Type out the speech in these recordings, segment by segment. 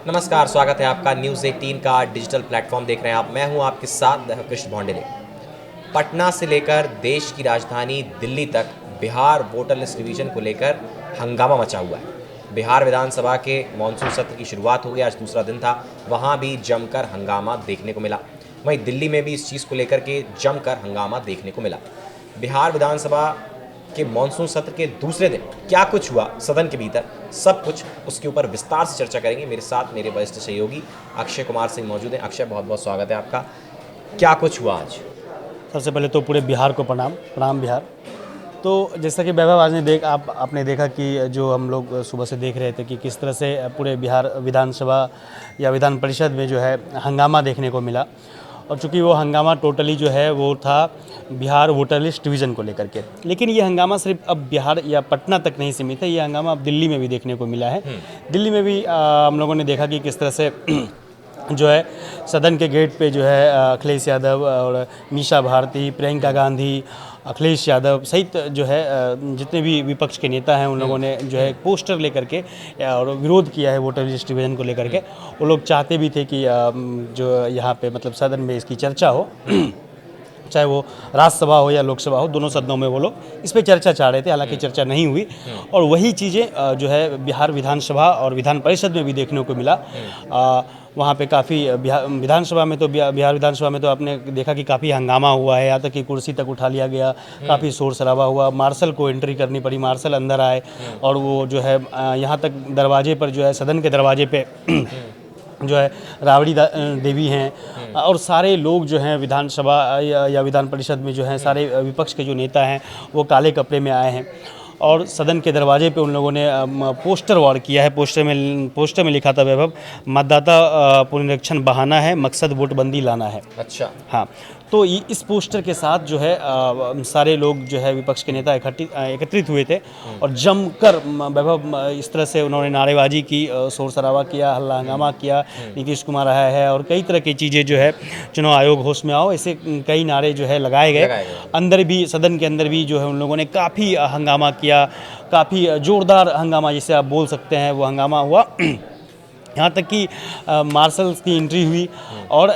नमस्कार, स्वागत है आपका न्यूज़ 18 का डिजिटल प्लेटफॉर्म देख रहे हैं आप। मैं हूं आपके साथ कृष्ण भौंडले। पटना से लेकर देश की राजधानी दिल्ली तक बिहार वोटर लिस्ट रिवीजन को लेकर हंगामा मचा हुआ है। बिहार विधानसभा के मानसून सत्र की शुरुआत हो गई, आज दूसरा दिन था, वहां भी जमकर हंगामा देखने को मिला। वहीं दिल्ली में भी इस चीज़ को लेकर के जमकर हंगामा देखने को मिला। बिहार विधानसभा कि मानसून सत्र के दूसरे दिन क्या कुछ हुआ सदन के भीतर, सब कुछ उसके ऊपर विस्तार से चर्चा करेंगे। मेरे साथ मेरे वरिष्ठ सहयोगी अक्षय कुमार सिंह मौजूद हैं। अक्षय, बहुत बहुत स्वागत है आपका। क्या कुछ हुआ आज? सबसे पहले तो पूरे बिहार को प्रणाम बिहार। तो जैसा कि वैभव आज ने आपने देखा कि जो हम लोग सुबह से देख रहे थे कि किस तरह से पूरे बिहार विधानसभा या विधान परिषद में जो है हंगामा देखने को मिला। और चूँकि वो हंगामा टोटली जो है वो था बिहार वोटर लिस्ट डिवीज़न को लेकर के, लेकिन ये हंगामा सिर्फ अब बिहार या पटना तक नहीं सीमित है, ये हंगामा अब दिल्ली में भी देखने को मिला है। दिल्ली में भी हम लोगों ने देखा कि किस तरह से जो है सदन के गेट पे जो है अखिलेश यादव और मीसा भारती, प्रियंका गांधी, अखिलेश यादव सहित जो है जितने भी विपक्ष के नेता हैं उन लोगों ने जो है पोस्टर लेकर के और विरोध किया है वोटर लिस्ट डिवीजन को लेकर के। वो लोग चाहते भी थे कि जो यहाँ पे मतलब सदन में इसकी चर्चा हो चाहे वो राज्यसभा हो या लोकसभा हो, दोनों सदनों में वो लोग इस पे चर्चा चाह रहे थे, हालांकि चर्चा नहीं हुई। और वही चीज़ें जो है बिहार विधानसभा और विधान परिषद में भी देखने को मिला। वहाँ पे काफ़ी विधानसभा में तो बिहार विधानसभा में तो आपने देखा कि काफ़ी हंगामा हुआ है, यहाँ तक कि कुर्सी तक उठा लिया गया, काफ़ी शोर शराबा हुआ, मार्शल को एंट्री करनी पड़ी, मार्शल अंदर आए और वो जो है यहाँ तक दरवाजे पर जो है सदन के दरवाजे पे जो है राबड़ी देवी हैं और सारे लोग जो हैं विधानसभा या विधान परिषद में जो हैं सारे विपक्ष के जो नेता हैं वो काले कपड़े में आए हैं और सदन के दरवाजे पे उन लोगों ने पोस्टर वार किया है। पोस्टर में लिखा था वैभव, मतदाता पुनरीक्षण बहाना है, मकसद वोटबंदी लाना है। अच्छा, हाँ, तो इस पोस्टर के साथ जो है सारे लोग जो है विपक्ष के नेता एकत्रित हुए थे और जमकर वैभव इस तरह से उन्होंने नारेबाजी की, शोर शराबा किया, हल्ला हंगामा किया, नीतीश कुमार आया है और कई तरह की चीज़ें जो है चुनाव आयोग होश में आओ, ऐसे कई नारे जो है लगाए गए। अंदर भी सदन के अंदर भी जो है उन लोगों ने काफ़ी हंगामा किया, काफ़ी ज़ोरदार हंगामा जिसे आप बोल सकते हैं वो हंगामा हुआ। यहाँ तक कि मार्शल्स की एंट्री हुई और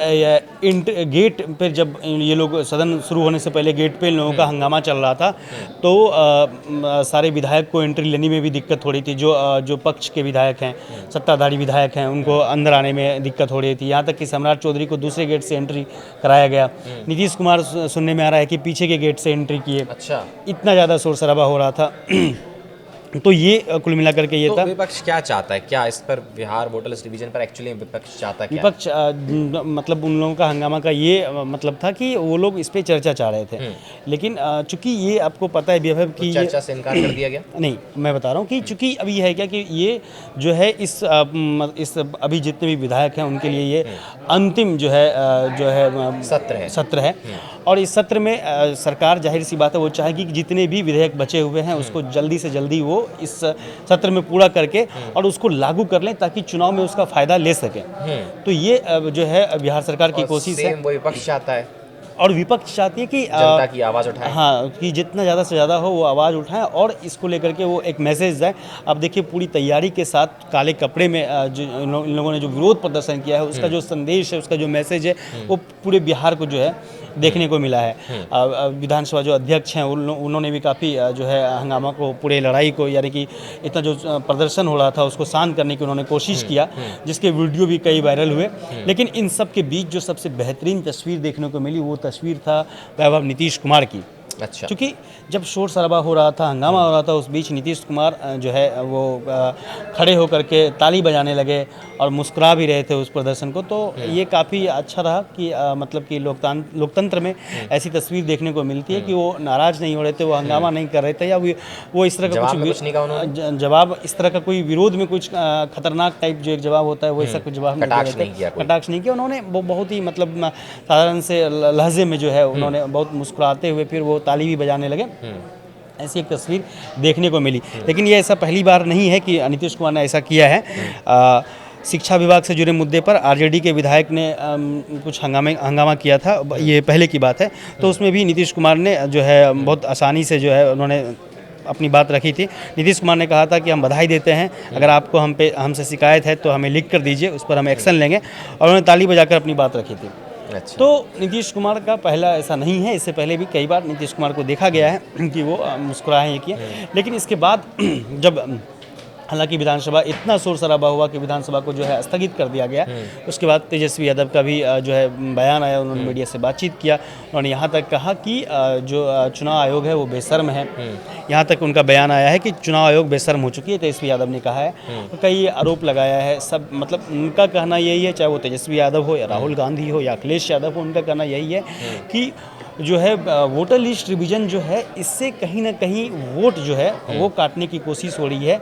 गेट पर जब ये लोग सदन शुरू होने से पहले गेट पे इन लोगों का हंगामा चल रहा था तो सारे विधायक को एंट्री लेने में भी दिक्कत हो रही थी। जो पक्ष के विधायक हैं, सत्ताधारी विधायक हैं, उनको अंदर आने में दिक्कत हो रही थी। यहाँ तक कि सम्राट चौधरी को दूसरे गेट से एंट्री कराया गया। नीतीश कुमार सुनने में आ रहा है कि पीछे के गेट से एंट्री किए। अच्छा, इतना ज़्यादा शोर शराबा हो रहा था। तो ये कुल मिलाकर के ये तो था। विपक्ष क्या चाहता है? क्या इस पर बिहार वोटर लिस्ट डिवीजन पर एक्चुअली विपक्ष चाहता है? विपक्ष मतलब उन लोगों का हंगामा का ये मतलब था कि वो लोग इस पे चर्चा चाह रहे थे, लेकिन चूंकि ये आपको पता है वैभव कि चर्चा से इनकार कर दिया गया। नहीं, मैं बता रहा हूँ कि चूंकि अभी है क्या कि ये जो है इस अभी जितने भी विधायक हैं उनके लिए ये अंतिम जो है सत्र है और इस सत्र में सरकार जाहिर सी बात है वो चाहेगी कि जितने भी विधेयक बचे हुए हैं उसको जल्दी से जल्दी वो इस सत्र में पूरा करके और उसको लागू कर लें ताकि चुनाव में उसका फायदा ले सकें। तो ये जो है बिहार सरकार की कोशिश है। वो विपक्ष चाहता है और विपक्ष चाहती है कि जनता की आवाज़ उठाए। हाँ, कि जितना ज़्यादा से ज़्यादा हो वो आवाज़ उठाएं और इसको लेकर के वो एक मैसेज जाए। अब देखिए पूरी तैयारी के साथ काले कपड़े में जो इन लोगों ने जो विरोध प्रदर्शन किया है उसका जो संदेश है, उसका जो मैसेज है वो पूरे बिहार को जो है देखने को मिला है। विधानसभा जो अध्यक्ष हैं उन्होंने भी काफ़ी जो है हंगामा को, पूरे लड़ाई को, यानी कि इतना जो प्रदर्शन हो रहा था उसको शांत करने की उन्होंने कोशिश किया, जिसके वीडियो भी कई वायरल हुए। लेकिन इन सब के बीच जो सबसे बेहतरीन तस्वीर देखने को मिली वो तस्वीर था वैभव नीतीश कुमार की। अच्छा, क्योंकि जब शोर शराबा हो रहा था, हंगामा हो रहा था, उस बीच नीतीश कुमार जो है वो खड़े होकर के ताली बजाने लगे और मुस्कुरा भी रहे थे उस प्रदर्शन को। तो ये काफ़ी अच्छा रहा कि मतलब कि लोकतंत्र में ऐसी तस्वीर देखने को मिलती है कि वो नाराज़ नहीं हो रहे थे, वो हंगामा नहीं कर रहे थे या वो इस तरह का कुछ जवाब, इस तरह का कोई विरोध में कुछ खतरनाक टाइप जो एक जवाब होता है वैसा कुछ जवाब कटाक्ष नहीं किया उन्होंने। वो बहुत ही मतलब साधारण से लहजे में जो है उन्होंने बहुत मुस्कुराते हुए फिर वो ताली भी बजाने लगे। ऐसी एक तस्वीर देखने को मिली। लेकिन ये ऐसा पहली बार नहीं है कि नीतीश कुमार ने ऐसा किया है। शिक्षा विभाग से जुड़े मुद्दे पर आरजेडी के विधायक ने कुछ हंगामा किया था, ये पहले की बात है। तो उसमें भी नीतीश कुमार ने जो है बहुत आसानी से जो है उन्होंने अपनी बात रखी थी। नीतीश कुमार ने कहा था कि हम बधाई देते हैं, अगर आपको हमसे शिकायत है तो हमें लिख कर दीजिए, उस पर हम एक्शन लेंगे, और उन्होंने ताली बजाकर अपनी बात रखी थी। अच्छा। तो नीतीश कुमार का पहला ऐसा नहीं है, इससे पहले भी कई बार नीतीश कुमार को देखा गया है कि वो मुस्कुराए हैं किए, लेकिन इसके बाद जब हालांकि विधानसभा इतना शोर शराबा हुआ कि विधानसभा को जो है स्थगित कर दिया गया, उसके बाद तेजस्वी यादव का भी जो है बयान आया, उन्होंने मीडिया से बातचीत किया, उन्होंने यहाँ तक कहा कि जो चुनाव आयोग है वो बेशर्म है। यहाँ तक उनका बयान आया है कि चुनाव आयोग बेशर्म हो चुकी है, तेजस्वी यादव ने कहा है। तो कई आरोप लगाया है, सब मतलब उनका कहना यही है, चाहे वो तेजस्वी यादव हो या राहुल गांधी हो या अखिलेश यादव हो, उनका कहना यही है कि जो है वोटर लिस्ट रिवीजन जो है, इससे कहीं ना कहीं वोट जो है वो काटने की कोशिश हो रही है,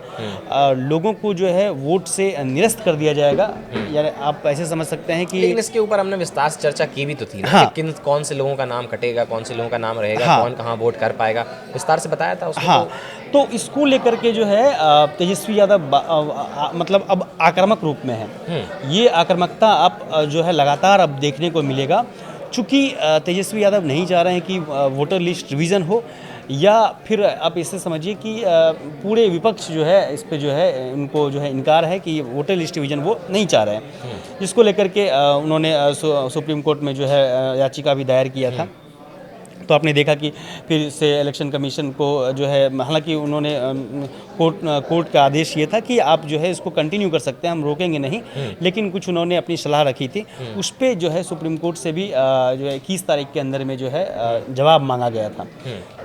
लोगों को जो है वोट से निरस्त कर दिया जाएगा। यानी आप ऐसे समझ सकते हैं कि लेकिन इसके ऊपर हमने विस्तार से चर्चा की भी तो थी ना, हाँ। कि कौन से लोगों का नाम कटेगा, कौन से लोगों का नाम रहेगा, हाँ। कौन कहाँ वोट कर पाएगा, विस्तार से बताया था उसमें। हाँ, तो इसको लेकर के जो है तेजस्वी यादव मतलब अब आक्रामक रूप में है। ये आक्रामकता आप जो है लगातार अब देखने को मिलेगा, चूँकि तेजस्वी यादव नहीं चाह रहे हैं कि वोटर लिस्ट रिवीजन हो, या फिर आप इससे समझिए कि पूरे विपक्ष जो है इस पे जो है उनको जो है इनकार है कि वोटर लिस्ट रिवीजन वो नहीं चाह रहे हैं, जिसको लेकर के उन्होंने सुप्रीम कोर्ट में जो है याचिका भी दायर किया था। तो आपने देखा कि फिर से इलेक्शन कमीशन को जो है, हालांकि उन्होंने कोर्ट का आदेश ये था कि आप जो है इसको कंटिन्यू कर सकते हैं, हम रोकेंगे नहीं, लेकिन कुछ उन्होंने अपनी सलाह रखी थी, उस पर जो है सुप्रीम कोर्ट से भी जो है 21 तारीख के अंदर में जो है जवाब मांगा गया था।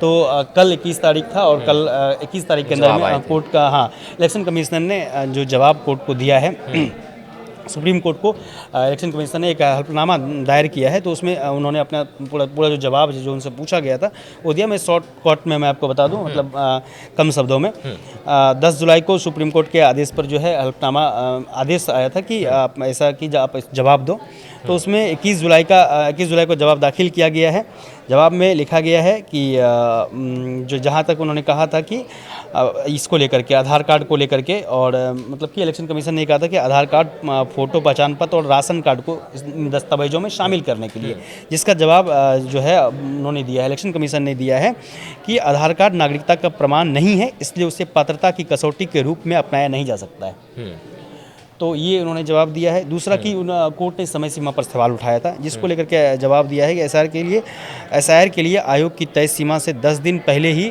तो कल 21 तारीख था और कल 21 तारीख के अंदर में कोर्ट का, हाँ, इलेक्शन कमिश्नर ने जो जवाब कोर्ट को दिया है, सुप्रीम कोर्ट को इलेक्शन कमीशन ने एक हल्फनामा दायर किया है, तो उसमें उन्होंने अपना पूरा जो जवाब जो उनसे पूछा गया था वो दिया। मैं शॉर्ट कट में मैं आपको बता दूं, मतलब कम शब्दों में 10 जुलाई को सुप्रीम कोर्ट के आदेश पर जो है हल्फनामा आदेश आया था कि आप ऐसा कि आप जवाब दो। तो उसमें 21 जुलाई को जवाब दाखिल किया गया है। जवाब में लिखा गया है कि जो जहाँ तक उन्होंने कहा था कि इसको लेकर के, आधार कार्ड को लेकर के, और मतलब कि इलेक्शन कमीशन ने कहा था कि आधार कार्ड, फ़ोटो, पहचान पत्र और राशन कार्ड को दस्तावेजों में शामिल करने के लिए, जिसका जवाब जो है उन्होंने दिया है, इलेक्शन कमीशन ने दिया है कि आधार कार्ड नागरिकता का प्रमाण नहीं है, इसलिए उसे पात्रता की कसौटी के रूप में अपनाया नहीं जा सकता है। तो ये उन्होंने जवाब दिया है। दूसरा कि कोर्ट ने समय सीमा पर सवाल उठाया था, जिसको लेकर के जवाब दिया है कि एसआईआर के लिए आयोग की तय सीमा से 10 दिन पहले ही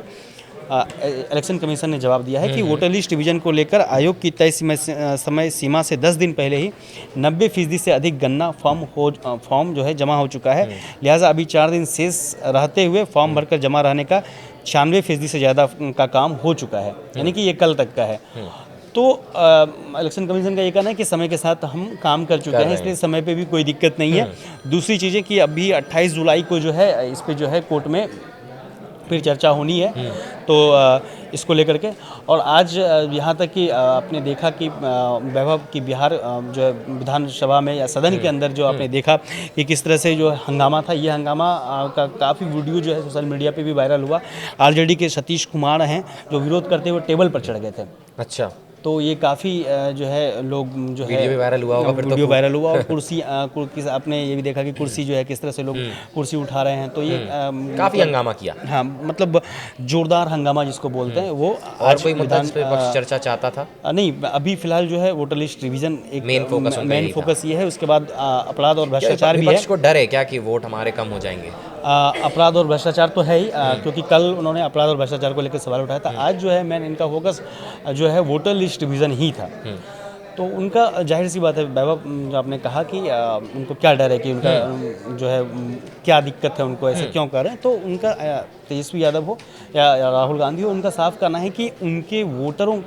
इलेक्शन कमीशन ने जवाब दिया है कि वोटर लिस्ट डिवीजन को लेकर आयोग की तय समय सीमा से 10 दिन पहले ही 90% से अधिक गणना फॉर्म जो है जमा हो चुका है, लिहाजा अभी 4 दिन शेष रहते हुए फॉर्म भरकर जमा रहने का 96% से ज़्यादा का काम हो चुका है, यानी कि ये कल तक का है। तो इलेक्शन कमीशन का ये कहना है कि समय के साथ हम काम कर चुके हैं, इसलिए समय पे भी कोई दिक्कत नहीं है। दूसरी चीज़ें कि अभी 28 जुलाई को जो है इस पे जो है कोर्ट में फिर चर्चा होनी है, तो इसको लेकर के, और आज यहाँ तक कि आपने देखा कि वैभव की बिहार जो है विधानसभा में या सदन के अंदर जो आपने देखा कि किस तरह से जो हंगामा था, ये हंगामा का काफ़ी वीडियो जो है सोशल मीडिया पे भी वायरल हुआ। आरजेडी के सतीश कुमार हैं जो विरोध करते हुए टेबल पर चढ़ गए थे। अच्छा, तो ये काफ़ी जो है लोग जो है वीडियो भी वायरल हुआ होगा, वीडियो वायरल हुआ, और कुर्सी आपने ये भी देखा कि कुर्सी जो है किस तरह से लोग कुर्सी उठा रहे हैं, तो ये काफ़ी हंगामा किया। हाँ, मतलब जोरदार हंगामा जिसको बोलते हैं वो। और कोई मुद्दा जिस पे विपक्ष चर्चा चाहता था? नहीं, अभी फिलहाल जो है वोटर लिस्ट रिवीजन एक मेन फोकस ये है। उसके बाद अपराध और भ्रष्टाचार भी है। विपक्ष को डर है क्या कि वोट हमारे कम हो जाएंगे? अपराध और भ्रष्टाचार तो है ही, क्योंकि कल उन्होंने अपराध और भ्रष्टाचार को लेकर सवाल उठाया था। आज जो है मेन इनका फोकस जो है वोटर लिस्ट रिवीजन ही था। तो उनका जाहिर सी बात है, वैभव जो आपने कहा कि उनको क्या डर है कि उनका जो है क्या दिक्कत है, उनको ऐसे क्यों कर रहे हैं, तो उनका तेजस्वी यादव हो या राहुल गांधी हो, उनका साफ कहना है कि उनके वोटरों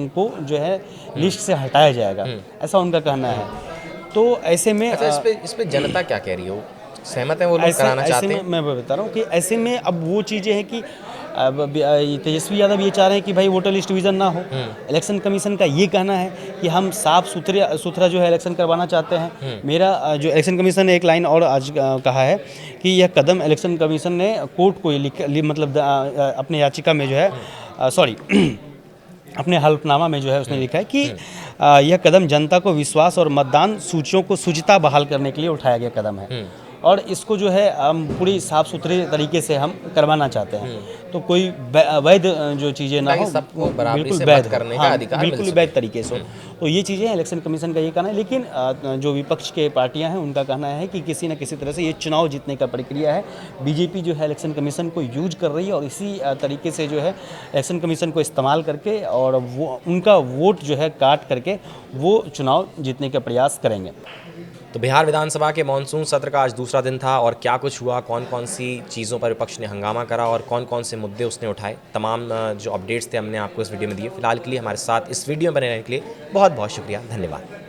को जो है लिस्ट से हटाया जाएगा, ऐसा उनका कहना है। तो ऐसे में इस पे जनता क्या कह रही हो? सहमत है वो लोग कराना चाहते हैं? मैं बता रहा हूँ कि ऐसे में अब वो चीज़ें हैं कि तेजस्वी यादव ये चाह रहे हैं कि भाई वोटर लिस्ट डिवीजन ना हो। इलेक्शन कमीशन का ये कहना है कि हम साफ सुथरा जो है इलेक्शन करवाना चाहते हैं। मेरा जो इलेक्शन कमीशन ने एक लाइन और आज कहा है कि यह कदम, इलेक्शन कमीशन ने कोर्ट को मतलब अपने याचिका में जो है अपने हल्फनामा में जो है उसने लिखा है कि यह कदम जनता को विश्वास और मतदान सूचियों को शुचिता बहाल करने के लिए उठाया गया कदम है। और इसको जो है हम पूरी साफ़ सुथरे तरीके से हम करवाना चाहते हैं। तो कोई वैध जो चीज़ें ना ताकि हो, सबको वो बराबरी बिल्कुल से वैध मत हो। करने का हाँ, अधिकार मिल बिल्कुल सके। वैध तरीके से हो। तो ये चीज़ें हैं, इलेक्शन कमीशन का ये कहना है। लेकिन जो विपक्ष के पार्टियां हैं उनका कहना है कि किसी न किसी तरह से ये चुनाव जीतने का प्रक्रिया है। बीजेपी जो है इलेक्शन कमीशन को यूज कर रही है और इसी तरीके से जो है इलेक्शन कमीशन को इस्तेमाल करके और वो उनका वोट जो है काट करके वो चुनाव जीतने का प्रयास करेंगे। तो बिहार विधानसभा के मानसून सत्र का आज दूसरा दिन था और क्या कुछ हुआ, कौन कौन सी चीज़ों पर विपक्ष ने हंगामा करा और कौन कौन से मुद्दे उसने उठाए, तमाम जो अपडेट्स थे हमने आपको इस वीडियो में दिए। फिलहाल के लिए हमारे साथ इस वीडियो में बने रहने के लिए बहुत बहुत शुक्रिया, धन्यवाद।